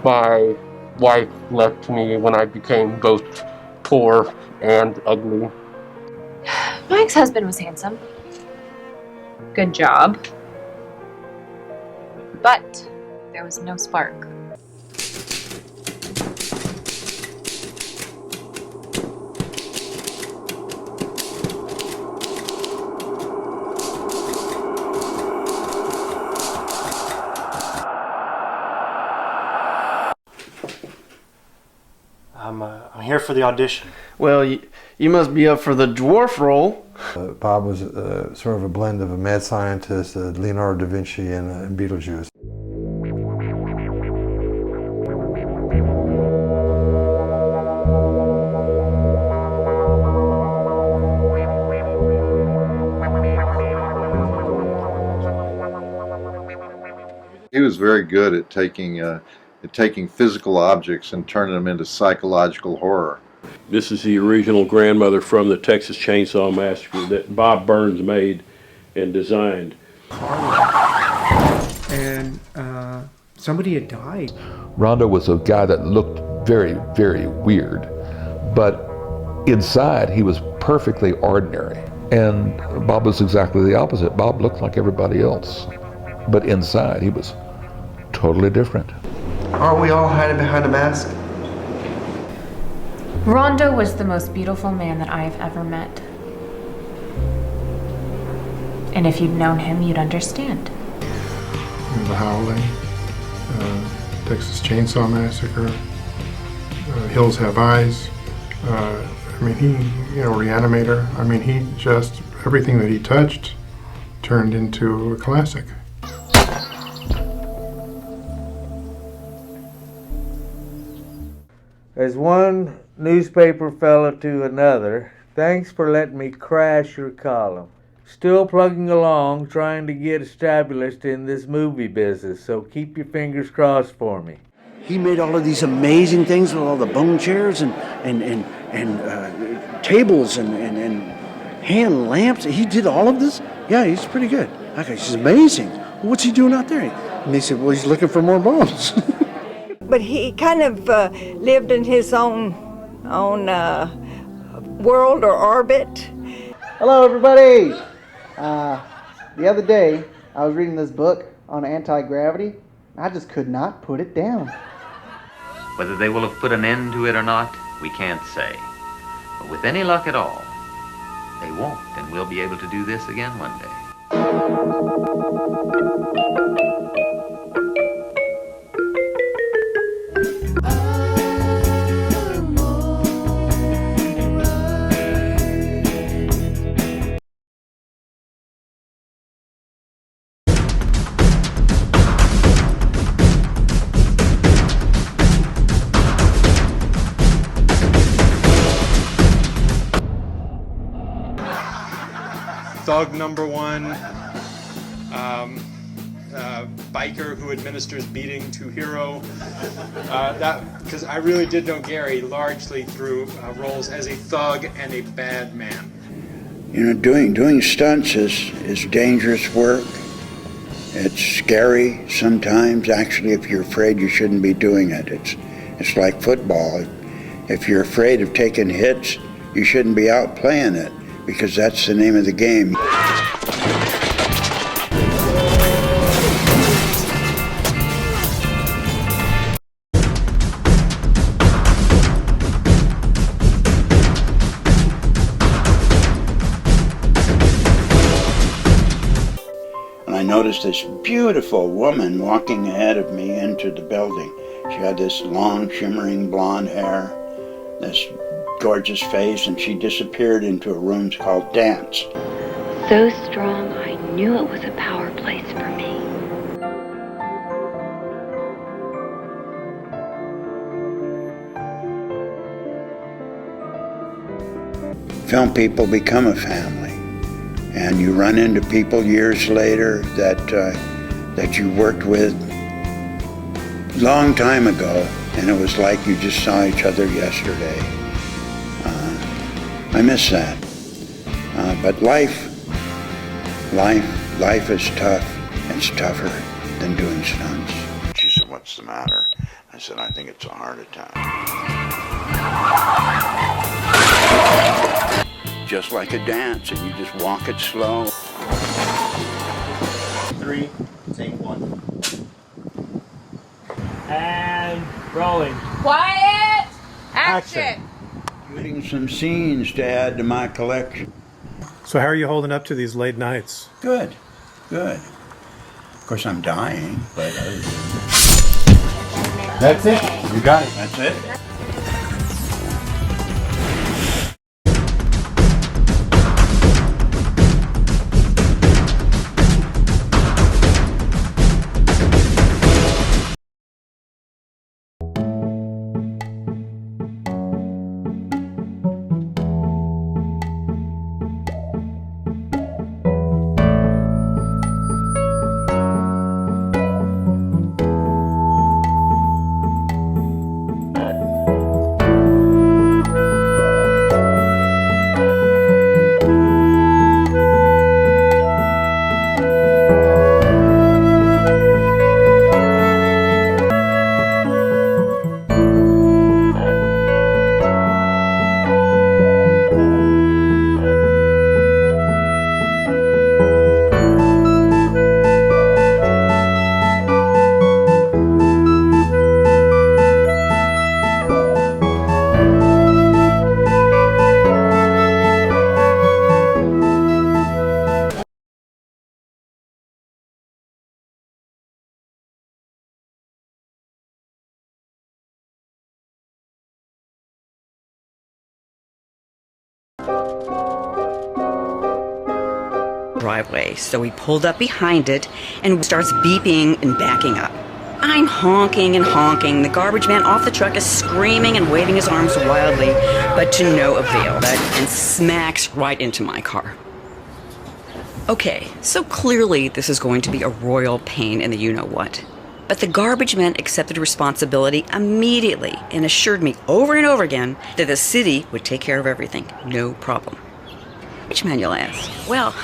My wife left me when I became both poor and ugly. My ex-husband was handsome. Good job. But there was no spark. I'm here for the audition. Well, you must be up for the dwarf role. Bob was sort of a blend of a mad scientist, Leonardo da Vinci, and Beetlejuice. He was very good at taking physical objects and turning them into psychological horror. This is the original grandmother from the Texas Chainsaw Massacre that Bob Burns made and designed. And somebody had died. Rondo was a guy that looked very, very weird, but inside he was perfectly ordinary. And Bob was exactly the opposite. Bob looked like everybody else, but inside he was totally different. Aren't we all hiding behind a mask? Rondo was the most beautiful man that I've ever met. And if you'd known him, you'd understand. The Howling, Texas Chainsaw Massacre, Hills Have Eyes. I mean, he, Reanimator. I mean, he just, everything that he touched turned into a classic. As one newspaper fella to another, thanks for letting me crash your column. Still plugging along, trying to get established in this movie business, so keep your fingers crossed for me. He made all of these amazing things with all the bone chairs and tables and hand lamps. He did all of this? Yeah, he's pretty good. Okay, he's amazing. Well, what's he doing out there? And they said, well, he's looking for more bones. But he kind of lived in his own world or orbit. Hello, everybody. The other day, I was reading this book on anti-gravity. I just could not put it down. Whether they will have put an end to it or not, we can't say. But with any luck at all, they won't, and we'll be able to do this again one day. Thug number one, biker who administers beating to hero. Because I really did know Gary largely through roles as a thug and a bad man. Doing stunts is dangerous work. It's scary sometimes. Actually, if you're afraid, you shouldn't be doing it. It's like football. If you're afraid of taking hits, you shouldn't be out playing it, because that's the name of the game. And I noticed this beautiful woman walking ahead of me into the building. She had this long, shimmering blonde hair, this gorgeous face, and she disappeared into a room called Dance. So strong, I knew it was a power place for me. Film people become a family, and you run into people years later that you worked with a long time ago, and it was like you just saw each other yesterday. I miss that. But life is tough. It's tougher than doing stunts. She said, "What's the matter?" I said, I think it's a heart attack. Just like a dance, and you just walk it slow. 3, take 1. And rolling. Quiet! Action! Shooting some scenes to add to my collection. So how are you holding up to these late nights? Good, good. Of course, I'm dying, but That's it. You got it. that's it. Driveway, so he pulled up behind it and starts beeping and backing up. I'm honking and honking. The garbage man off the truck is screaming and waving his arms wildly, but to no avail, and smacks right into my car. Okay, so clearly this is going to be a royal pain in the you-know-what. But the garbage man accepted responsibility immediately and assured me over and over again that the city would take care of everything, no problem. Which man, you'll ask? Well,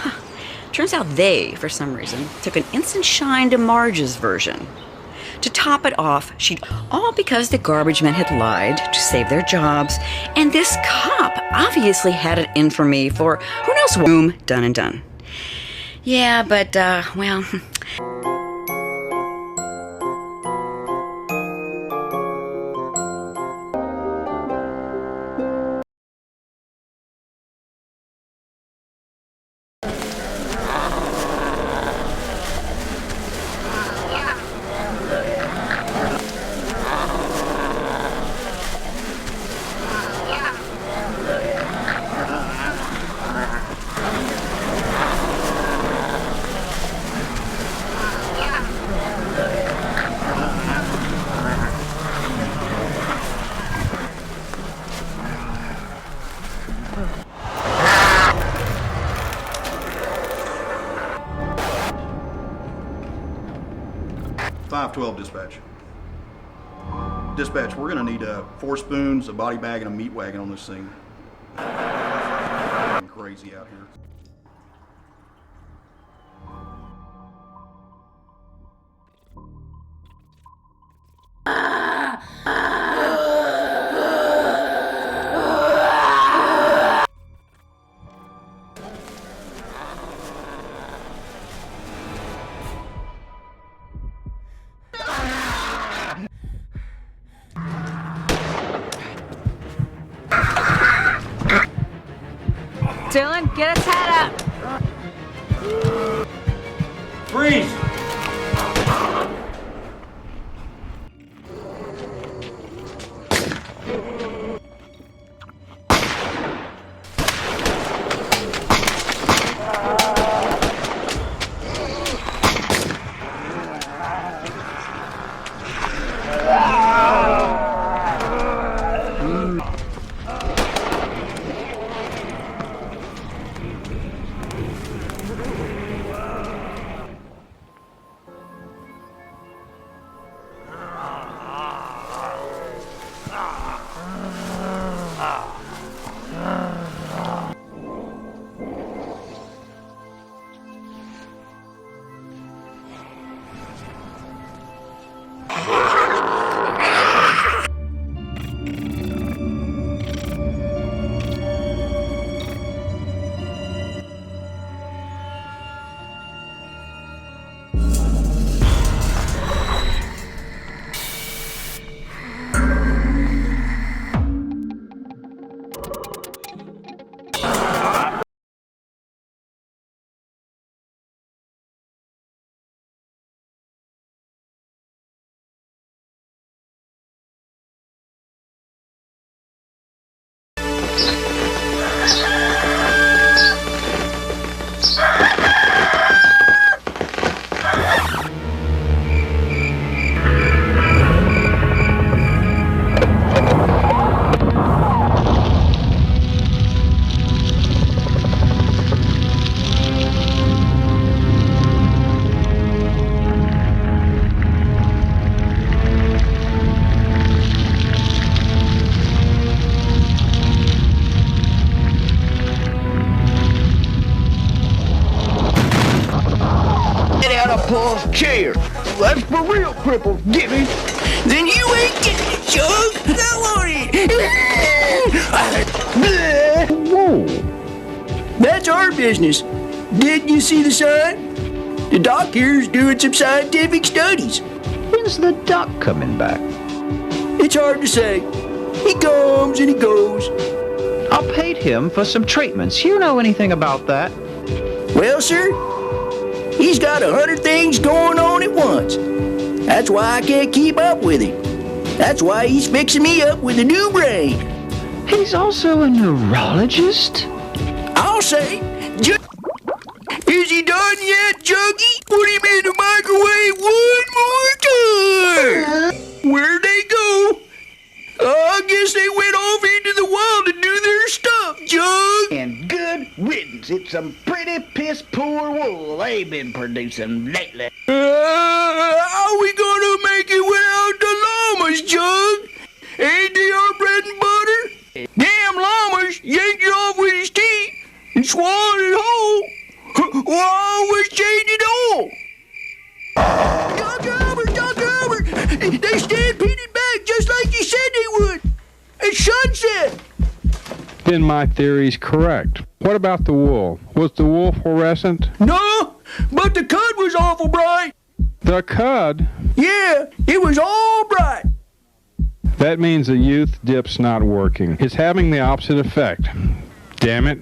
turns out they, for some reason, took an instant shine to Marge's version. To top it off, all because the garbage men had lied to save their jobs, and this cop obviously had it in for me for who knows what. Boom, done and done. Yeah, but, well... Dispatch. Dispatch, we're going to need 4 spoons, a body bag, and a meat wagon on this thing. Crazy out here. Dylan, get his head up. Freeze! Paul's chair. That's for real cripples, Jimmy. Then you ain't getting it, Chug. I want it. Whoa. That's our business. Didn't you see the sign? The doc here's doing some scientific studies. When's the doc coming back? It's hard to say. He comes and he goes. I paid him for some treatments. You know anything about that? Well, sir, he's got 100 things going on at once. That's why I can't keep up with him. That's why he's fixing me up with a new brain. He's also a neurologist? I'll say. Is he done yet, Juggy? Put him in the microwave one more time. Where'd they go? I guess they went off into the wild to do their stuff, Jug. And good riddance. It's some pretty piss-poor wool they've been producing lately. How we gonna make it without the llamas, Jug? Ain't they our bread and butter? Damn llamas yanked it off with his teeth and swallowed it whole. Well, was changed all. Dr. Albert, they stampeded back just like you said they would. At sunset. Then my theory's correct. What about the wool? Was the wool fluorescent? No, but the cud was awful bright. The cud? Yeah, it was all bright. That means the youth dip's not working. It's having the opposite effect. Damn it.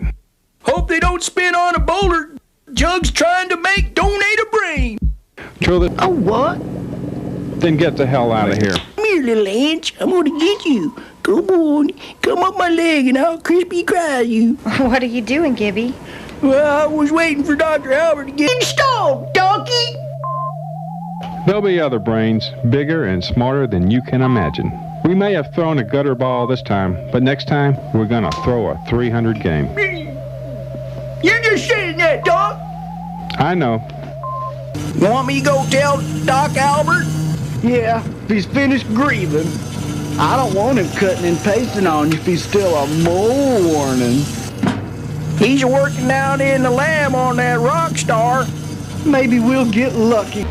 Hope they don't spin on a boulder Jug's trying to make donate a brain. True that. Oh, what? Then get the hell out of here. Come here, little ants. I'm gonna get you. Come on, come up my leg and I'll crispy cry you. What are you doing, Gibby? Well, I was waiting for Dr. Albert to get installed, donkey. There'll be other brains, bigger and smarter than you can imagine. We may have thrown a gutter ball this time, but next time we're gonna throw a 300 game. You're just saying that, Doc. I know. You want me to go tell Doc Albert? Yeah, if he's finished grieving. I don't want him cutting and pasting on you if he's still a mourning. He's working down in the lab on that rock star. Maybe we'll get lucky.